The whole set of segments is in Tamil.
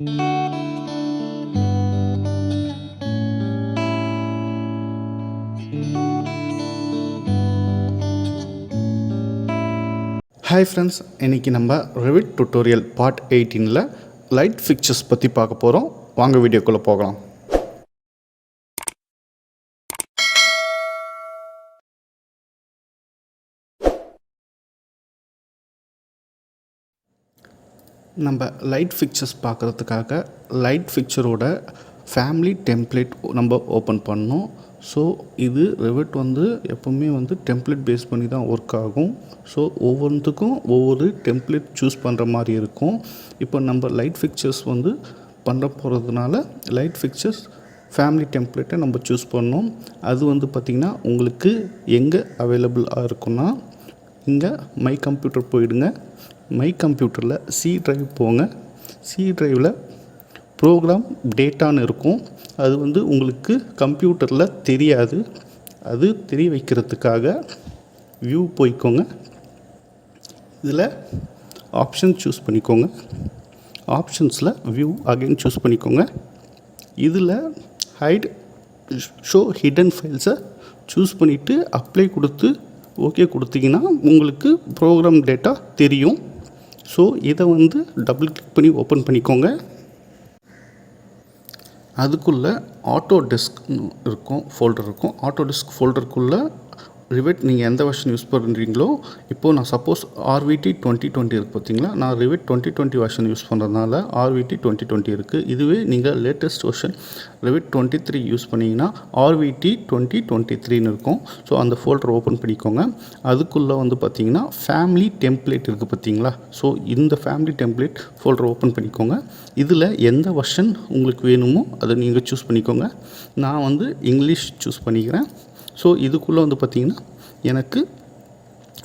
ஹாய் ஃப்ரெண்ட்ஸ், இன்றைக்கி நம்ம Revit டுட்டோரியல் பார்ட் 18ல் லைட் ஃபிக்சர்ஸ் பற்றி பார்க்க போகிறோம். வாங்க வீடியோக்குள்ளே போகலாம். நம்ம லைட் ஃபிக்சர்ஸ் பார்க்குறதுக்காக லைட் ஃபிக்சரோட ஃபேமிலி டெம்ப்ளேட் நம்ம ஓப்பன் பண்ணோம். ஸோ இது Revit எப்போவுமே டெம்ப்ளேட் பேஸ் பண்ணி தான் ஒர்க் ஆகும். ஸோ ஒவ்வொன்றுத்துக்கும் ஒவ்வொரு டெம்ப்ளேட் சூஸ் பண்ணுற மாதிரி இருக்கும். இப்போ நம்ம லைட் ஃபிக்சர்ஸ் பண்ண போகிறதுனால லைட் ஃபிக்சர்ஸ் ஃபேமிலி டெம்ப்ளேட்டை நம்ம சூஸ் பண்ணோம். அது பார்த்திங்கன்னா உங்களுக்கு எங்கே அவைலபிளாக இருக்குன்னா, இங்கே மை கம்ப்யூட்டர் போயிடுங்க. மை கம்ப்யூட்டரில் சி ட்ரைவ் போங்க. சி ட்ரைவில் ப்ரோக்ராம் டேட்டான்னு இருக்கும். அது உங்களுக்கு கம்ப்யூட்டரில் தெரியாது. அது தெரிய வைக்கிறதுக்காக வியூ போய்க்கோங்க. இதில் ஆப்ஷன் சூஸ் பண்ணிக்கோங்க. ஆப்ஷன்ஸில் வியூ அகைன் சூஸ் பண்ணிக்கோங்க. இதில் ஹைட் ஷோ ஹிடன் ஃபைல்ஸை சூஸ் பண்ணிவிட்டு அப்ளை கொடுத்து ஓகே கொடுத்தீங்கன்னா உங்களுக்கு ப்ரோக்ராம் டேட்டா தெரியும். ஸோ இதை டபுள் கிளிக் பண்ணி ஓப்பன் பண்ணிக்கோங்க. அதுக்குள்ளே ஆட்டோடெஸ்க் இருக்கும், ஃபோல்டர் இருக்கும். ஆட்டோடெஸ்க் ஃபோல்டருக்குள்ளே Revit நீங்கள் எந்த வெர்ஷன் யூஸ் பண்ணுறீங்களோ, இப்போது நான் சப்போஸ் RVT 2020 இருக்குது பார்த்தீங்களா, நான் Revit 2020 வெர்ஷன் யூஸ் பண்ணுறதுனால RVT 2020 இருக்குது. இதுவே நீங்கள் லேட்டஸ்ட் வெர்ஷன் Revit 23 யூஸ் பண்ணிங்கன்னா RVT 2023ன்னு இருக்கும். ஸோ அந்த ஃபோல்டர் ஓப்பன் பண்ணிக்கோங்க. அதுக்குள்ளே பார்த்தீங்கன்னா ஃபேமிலி டெம்ப்ளேட் இருக்குது பார்த்தீங்களா. ஸோ இந்த ஃபேமிலி டெம்ப்ளேட் ஃபோல்டர் ஓப்பன் பண்ணிக்கோங்க. இதில் எந்த வெர்ஷன் உங்களுக்கு வேணுமோ அதை நீங்கள் சூஸ் பண்ணிக்கோங்க. நான் இங்கிலீஷ் சூஸ் பண்ணிக்கிறேன். ஸோ இதுக்குள்ளே பார்த்திங்கன்னா எனக்கு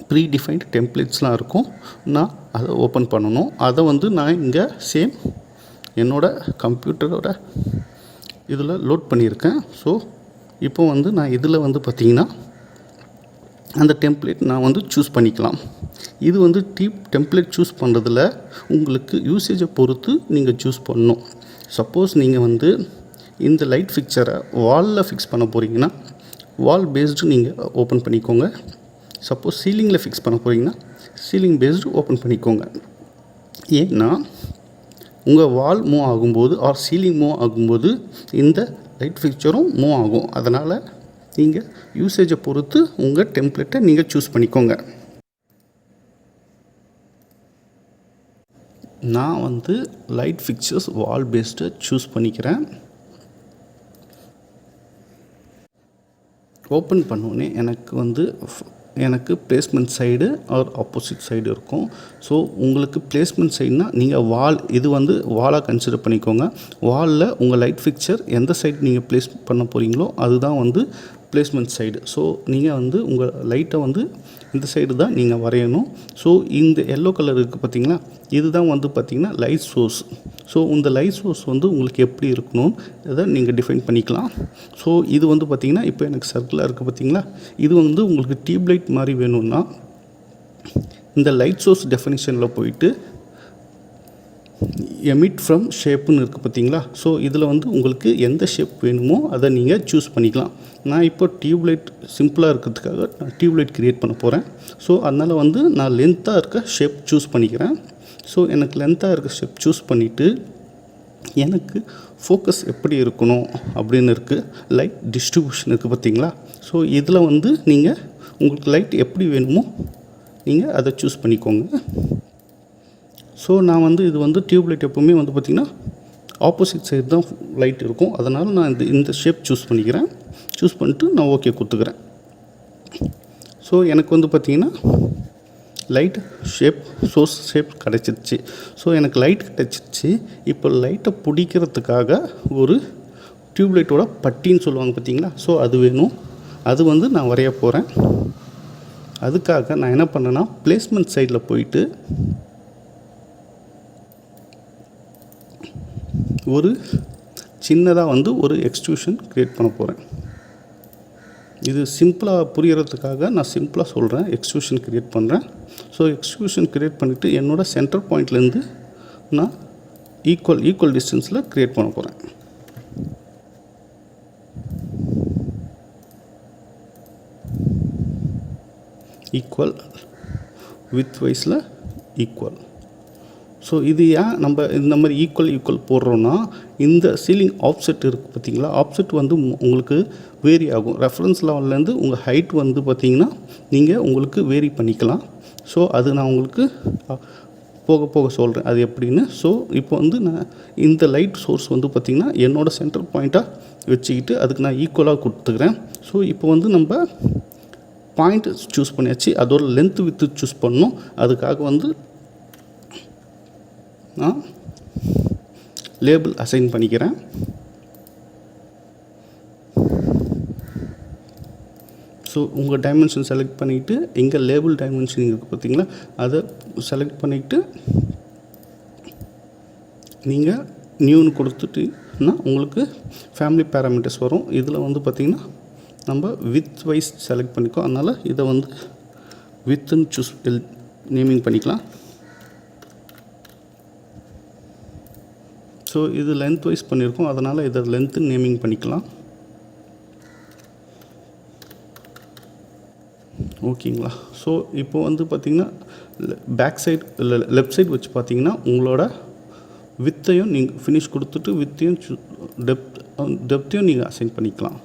ப்ரீ டிஃபைன்ட் டெம்ப்ளேட்ஸ்லாம் இருக்கும். நான் அதை ஓப்பன் பண்ணணும். அதை நான் இங்கே சேம் என்னோடய கம்ப்யூட்டரோட இதில் லோட் பண்ணியிருக்கேன். ஸோ இப்போ நான் இதில் பார்த்திங்கன்னா அந்த டெம்ப்ளேட் நான் சூஸ் பண்ணிக்கலாம். இது டெம்ப்ளேட் சூஸ் பண்ணுறதுல உங்களுக்கு யூசேஜை பொறுத்து நீங்கள் சூஸ் பண்ணணும். சப்போஸ் நீங்கள் இந்த லைட் ஃபிக்சரை வாலில் ஃபிக்ஸ் பண்ண போகிறீங்கன்னா வால் பேஸ்டு நீங்கள் ஓப்பன் பண்ணிக்கோங்க. சப்போஸ் சீலிங்கில் ஃபிக்ஸ் பண்ண போகிறீங்கன்னா சீலிங் பேஸ்டு ஓப்பன் பண்ணிக்கோங்க. ஏன்னா உங்கள் வால் மூவ் ஆகும்போது ஆர் சீலிங் மூவ் ஆகும்போது இந்த லைட் ஃபிக்சரும் மூவ் ஆகும். அதனால் நீங்கள் யூசேஜை பொறுத்து உங்கள் டெம்ப்ளேட்டை நீங்கள் சூஸ் பண்ணிக்கோங்க. நான் light fixtures wall based choose பண்ணிக்கிறேன். ஓப்பன் பண்ணோடனே எனக்கு placement side or opposite side இருக்கும். ஸோ உங்களுக்கு பிளேஸ்மெண்ட் சைடுனால் நீங்கள் வால் இது வாலாக கன்சிடர் பண்ணிக்கோங்க. வாலில் உங்கள் லைட் ஃபிக்சர் எந்த சைடு நீங்கள் ப்ளேஸ் பண்ண போகிறீங்களோ அதுதான் பிளேஸ்மெண்ட் சைடு. ஸோ நீங்கள் உங்கள் லைட்டை இந்த சைடு தான் நீங்கள் வரையணும். ஸோ இந்த எல்லோ கலர் இருக்குது பார்த்தீங்களா, இதுதான் பார்த்திங்கன்னா லைட் சோர்ஸ். ஸோ இந்த லைட் சோர்ஸ் உங்களுக்கு எப்படி இருக்கணும் அதை நீங்கள் டிஃபைன் பண்ணிக்கலாம். ஸோ இது பார்த்திங்கன்னா இப்போ எனக்கு சர்க்கிளாக இருக்குது பார்த்தீங்களா, இது உங்களுக்கு டியூப் லைட் மாதிரி வேணும்னா இந்த லைட் சோர்ஸ் டெஃபினிஷனில் போயிட்டு எமிட் ஃப்ரம் ஷேப்புன்னு இருக்குது பார்த்தீங்களா. ஸோ இதில் உங்களுக்கு எந்த ஷேப் வேணுமோ அதை நீங்கள் சூஸ் பண்ணிக்கலாம். நான் இப்போ டியூப்லைட் சிம்பிளாக இருக்கிறதுக்காக நான் டியூப்லைட் க்ரியேட் பண்ண போகிறேன். ஸோ அதனால் நான் லென்த்தாக இருக்க ஷேப் சூஸ் பண்ணிக்கிறேன். ஸோ எனக்கு லென்த்தாக இருக்க ஷேப் சூஸ் பண்ணிவிட்டு எனக்கு ஃபோக்கஸ் எப்படி இருக்கணும் அப்படின்னு இருக்குது. லைட் டிஸ்ட்ரிபியூஷன் இருக்குது பார்த்தீங்களா. ஸோ இதில் நீங்கள் உங்களுக்கு லைட் எப்படி வேணுமோ நீங்கள் அதை சூஸ் பண்ணிக்கோங்க. ஸோ நான் இது டியூப்லைட் எப்போவுமே பார்த்திங்கன்னா ஆப்போசிட் சைடு தான் லைட் இருக்கும். அதனால் நான் இந்த ஷேப் சூஸ் பண்ணிக்கிறேன். சூஸ் பண்ணிட்டு நான் ஓகே கொடுத்துக்கிறேன். ஸோ எனக்கு பார்த்திங்கன்னா லைட் ஷேப் சோர்ஸ் ஷேப் கிடச்சிருச்சு. ஸோ எனக்கு லைட் கிடச்சிருச்சு. இப்போ லைட்டை பிடிக்கிறதுக்காக ஒரு டியூப்லைட்டோட பட்டின்னு சொல்லுவாங்க பார்த்தீங்களா. ஸோ அது வேணும். அது நான் வரைய போகிறேன். அதுக்காக நான் என்ன பண்ணேன்னா பிளேஸ்மெண்ட் சைடில் போயிட்டு ஒரு சின்னதாக ஒரு எக்ஸ்ட்ரூஷன் க்ரியேட் பண்ண போகிறேன். இது சிம்பிளாக புரியறதுக்காக நான் சிம்பிளாக சொல்கிறேன். எக்ஸ்ட்ரூஷன் க்ரியேட் பண்ணுறேன். ஸோ எக்ஸ்ட்ரூஷன் க்ரியேட் பண்ணிவிட்டு என்னோடய சென்டர் பாயிண்ட்லேருந்து நான் ஈக்குவல் டிஸ்டன்ஸில் க்ரியேட் பண்ண போகிறேன். ஈக்குவல் வித் வைஸில் ஈக்குவல். ஸோ இது ஏன் நம்ம இந்த மாதிரி ஈக்குவல் போடுறோன்னா, இந்த சீலிங் ஆப்செட் இருக்குது பார்த்திங்களா, ஆப்செட் வந்து உங்களுக்கு வேரி ஆகும். ரெஃபரன்ஸ் லெவல்லேருந்து உங்கள் ஹைட் வந்து பார்த்திங்கன்னா நீங்கள் உங்களுக்கு வேரி பண்ணிக்கலாம். ஸோ அது நான் உங்களுக்கு போக போக சொல்கிறேன் அது எப்படின்னு. ஸோ இப்போ வந்து நான் இந்த லைட் சோர்ஸ் வந்து பார்த்திங்கன்னா என்னோடய சென்டர் பாயிண்ட்டாக வச்சுக்கிட்டு அதுக்கு நான் ஈக்குவலாக கொடுத்துக்கிறேன். ஸோ இப்போ வந்து நம்ம பாயிண்ட் சூஸ் பண்ணியாச்சு, அதோட லென்த் வித்து சூஸ் பண்ணணும். அதுக்காக வந்து நான் லேபிள் அசைன் பண்ணிக்கிறேன். ஸோ உங்கள் டைமென்ஷன் செலக்ட் பண்ணிவிட்டு இங்கே லேபிள் டைமென்ஷன் இருக்குது பார்த்திங்களா, அதை செலக்ட் பண்ணிவிட்டு நீங்கள் நியூன்னு கொடுத்துட்டிங்கன்னா உங்களுக்கு ஃபேமிலி பேராமீட்டர்ஸ் வரும். இதில் வந்து பார்த்திங்கன்னா நம்ம வித் வைஸ் செலக்ட் பண்ணிக்கோ, அதனால் இதை வந்து வித்துன்னு சூஸ் நேமிங் பண்ணிக்கலாம். ஸோ இது லென்த் வைஸ் பண்ணியிருக்கோம், அதனால் இதை லென்த்து நேமிங் பண்ணிக்கலாம். ஓகேங்களா. ஸோ இப்போ வந்து பார்த்திங்கன்னா பேக் சைடு இல்லை லெஃப்ட் சைடு வச்சு பார்த்திங்கன்னா உங்களோட வித்தையும் நீங்கள் ஃபினிஷ் கொடுத்துட்டு வித்தையும் டெப்த்தையும் நீங்கள் அசைன் பண்ணிக்கலாம்.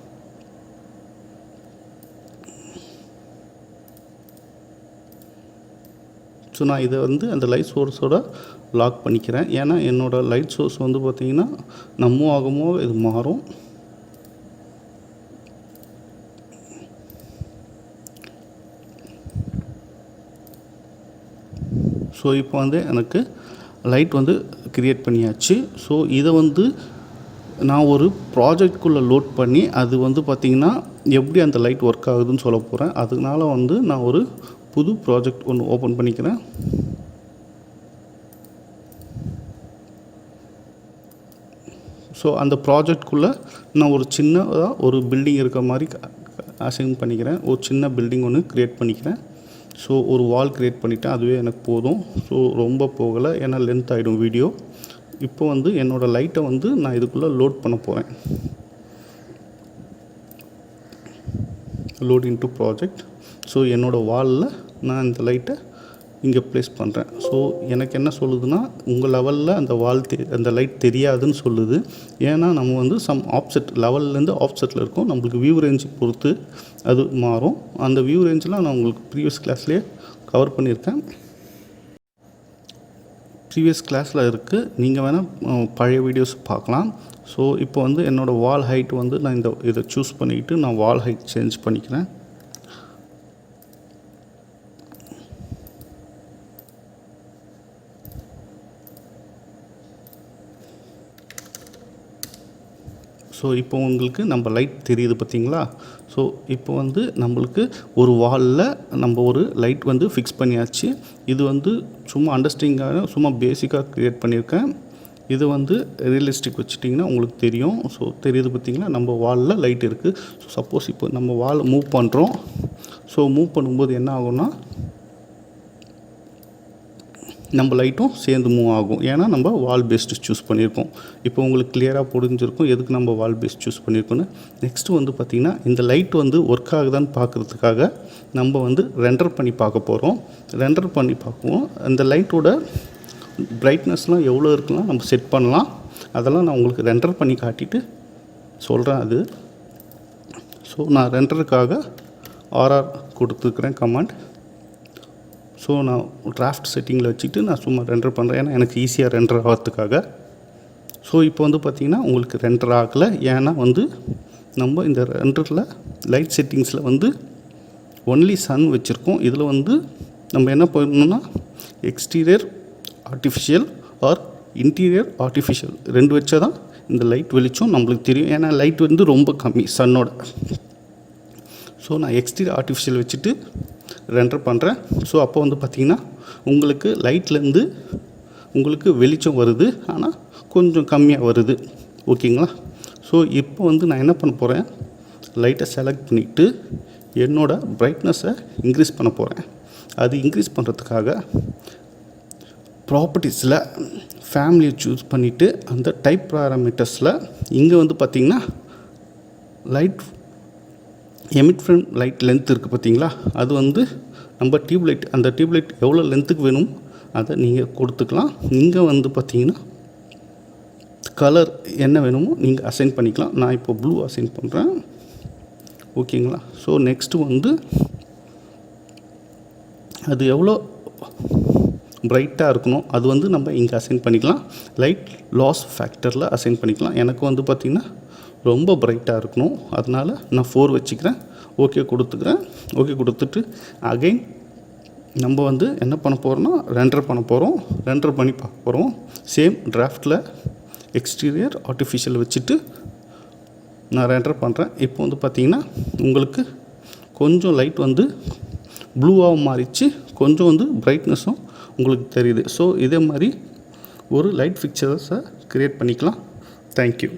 ஸோ நான் இதை வந்து அந்த லைட் சோர்ஸோட லாக் பண்ணிக்கிறேன். ஏன்னா என்னோடய லைட் சோர்ஸ் வந்து பார்த்திங்கன்னா நான் மூவ் ஆகுமோ இது மாறும். ஸோ இப்போ வந்து எனக்கு லைட் வந்து க்ரியேட் பண்ணியாச்சு. ஸோ இதை வந்து நான் ஒரு ப்ராஜெக்ட்குள்ளே லோட் பண்ணி அது வந்து பார்த்திங்கன்னா எப்படி அந்த லைட் ஒர்க் ஆகுதுன்னு சொல்ல போகிறேன். அதனால வந்து நான் ஒரு புது ப்ராஜெக்ட் ஒன்று ஓப்பன் பண்ணிக்கிறேன். ஸோ அந்த ப்ராஜெக்ட்குள்ளே நான் ஒரு சின்னதாக ஒரு பில்டிங் இருக்க மாதிரி அசைன் பண்ணிக்கிறேன். ஒரு சின்ன பில்டிங் ஒன்று க்ரியேட் பண்ணிக்கிறேன். ஸோ ஒரு வால் க்ரியேட் பண்ணிவிட்டேன், அதுவே எனக்கு போதும். ஸோ ரொம்ப போகலை, ஏன்னா லென்த் ஆகிடும் வீடியோ. இப்போ வந்து என்னோடய லைட்டை வந்து நான் இதுக்குள்ளே லோட் பண்ண போகிறேன். Load into project. ஸோ என்னோடய வாலில் நான் இந்த லைட்டை இங்கே ப்ளேஸ் பண்ணுறேன். ஸோ எனக்கு என்ன சொல்லுதுன்னா உங்கள் லெவலில் அந்த அந்த லைட் தெரியாதுன்னு சொல்லுது. ஏன்னா நம்ம வந்து சம் ஆப்செட் லெவல்லேருந்து ஆப்செட்டில் இருக்கும், நம்மளுக்கு வியூ ரேஞ்சு பொறுத்து அது மாறும். அந்த வியூ ரேஞ்செலாம் நான் உங்களுக்கு ப்ரீவியஸ் கிளாஸ்லேயே கவர் பண்ணியிருக்கேன். ப்ரீவியஸ் கிளாஸில் இருக்குது, நீங்கள் வேணால் பழைய வீடியோஸ் பார்க்கலாம். ஸோ இப்போ வந்து என்னோடய வால் ஹைட் வந்து நான் இதை சூஸ் பண்ணிக்கிட்டு நான் வால் ஹைட் சேஞ்ச் பண்ணிக்கிறேன். ஸோ இப்போ உங்களுக்கு நம்ம லைட் தெரியுது பார்த்திங்களா. ஸோ இப்போ வந்து நம்மளுக்கு ஒரு வாலில் நம்ம ஒரு லைட் வந்து ஃபிக்ஸ் பண்ணியாச்சு. இது வந்து சும்மா அண்டர்ஸ்டாண்டிங்காக சும்மா பேசிக்காக க்ரியேட் பண்ணியிருக்கேன். இது வந்து ரியலிஸ்டிக் வச்சுட்டிங்கன்னா உங்களுக்கு தெரியும். ஸோ தெரியுது பார்த்திங்களா, நம்ம வாலில் லைட் இருக்குது. ஸோ சப்போஸ் இப்போ நம்ம வால் மூவ் பண்ணுறோம். ஸோ மூவ் பண்ணும்போது என்ன ஆகும்னா நம்ம லைட்டும் சேர்ந்து மூவ் ஆகும். ஏன்னா நம்ம வால் பேஸ்டு சூஸ் பண்ணியிருக்கோம். இப்போ உங்களுக்கு கிளியராக புரிஞ்சிருக்கும் எதுக்கு நம்ம வால் பேஸ்ட் சூஸ் பண்ணியிருக்கோன்னு. நெக்ஸ்ட்டு வந்து பார்த்திங்கன்னா இந்த லைட் வந்து ஒர்க் ஆகுதான்னு பார்க்குறதுக்காக நம்ம வந்து ரெண்டர் பண்ணி பார்க்க போகிறோம். ரெண்டர் பண்ணி பார்க்குவோம். அந்த லைட்டோட பிரைட்னஸ்லாம் எவ்வளோ இருக்குலாம் நம்ம செட் பண்ணலாம். அதெல்லாம் நான் உங்களுக்கு ரெண்டர் பண்ணி காட்டிட்டு சொல்கிறேன் அது. ஸோ நான் ரெண்டருக்காக ஆர்ஆர் கொடுத்துருக்குறேன் கமாண்ட். ஸோ நான் டிராஃப்ட் செட்டிங்கில் வச்சுக்கிட்டு நான் சும்மா ரெண்டர் பண்ணுறேன், ஏன்னா எனக்கு ஈஸியாக ரெண்டர் ஆகிறதுக்காக. ஸோ இப்போ வந்து பார்த்திங்கன்னா உங்களுக்கு ரெண்டர் ஆகலை, ஏன்னா வந்து நம்ம இந்த ரெண்டரில் லைட் செட்டிங்ஸில் வந்து ஒன்லி சன் வச்சுருக்கோம். இதில் வந்து நம்ம என்ன பண்ணணும்னா exterior artificial or interior artificial ரெண்டு வச்சா தான் இந்த லைட் வெளிச்சம் நம்மளுக்கு தெரியும். ஏன்னா லைட் வந்து ரொம்ப கம்மி சன்னோட. ஸோ நான் எக்ஸ்டீரியர் ஆர்டிஃபிஷியல் வச்சுட்டு ரெண்டர் பண்ணுறேன். ஸோ அப்போ வந்து பார்த்திங்கன்னா உங்களுக்கு லைட்லேருந்து உங்களுக்கு வெளிச்சம் வருது, ஆனால் கொஞ்சம் கம்மியாக வருது. ஓகேங்களா. ஸோ இப்போ வந்து நான் என்ன பண்ண போகிறேன், லைட்டை செலக்ட் பண்ணிவிட்டு என்னோடய பிரைட்னஸை இன்க்ரீஸ் பண்ண போகிறேன். அது இன்க்ரீஸ் பண்ணுறதுக்காக ப்ராப்பர்ட்டிஸில் ஃபேமிலியை சூஸ் பண்ணிவிட்டு அந்த டைப் பேராமீட்டர்ஸில் இங்கே வந்து பார்த்திங்கன்னா light emit from light length இருக்குது பார்த்தீங்களா, அது வந்து நம்ம டியூப்லைட், அந்த டியூப்லைட் எவ்வளோ லென்த்துக்கு வேணும் அதை நீங்கள் கொடுத்துக்கலாம். இங்கே வந்து பார்த்திங்கன்னா கலர் என்ன வேணுமோ நீங்கள் அசைன் பண்ணிக்கலாம். நான் இப்போ ப்ளூ அசைன் பண்ணுறேன். ஓகேங்களா. ஸோ நெக்ஸ்ட்டு வந்து அது எவ்வளோ பிரைட்டாக இருக்கணும் அது வந்து நம்ம இங்கே அசைன் பண்ணிக்கலாம். லைட் லாஸ் ஃபேக்டரில் அசைன் பண்ணிக்கலாம். எனக்கு வந்து பார்த்திங்கன்னா ரொம்ப பிரைட்டாக இருக்கணும், அதனால் நான் 4 வச்சுக்கிறேன். ஓகே கொடுத்துக்கிறேன். ஓகே கொடுத்துட்டு அகைன் நம்ம வந்து என்ன பண்ண போகிறோம்னா ரெண்டர் பண்ண போகிறோம். ரெண்டர் பண்ணி பார்க்க போகிறோம். சேம் டிராஃப்டில் எக்ஸ்டீரியர் ஆர்டிஃபிஷியல் வச்சுட்டு நான் ரெண்டர் பண்ணுறேன். இப்போ வந்து பார்த்திங்கன்னா உங்களுக்கு கொஞ்சம் லைட் வந்து ப்ளூவாக மாறிச்சு, கொஞ்சம் வந்து பிரைட்னஸும் உங்களுக்கு தெரியுது. ஸோ இதே மாதிரி ஒரு லைட் ஃபிக்சர்ஸை க்ரியேட் பண்ணிக்கலாம். தேங்க்யூ.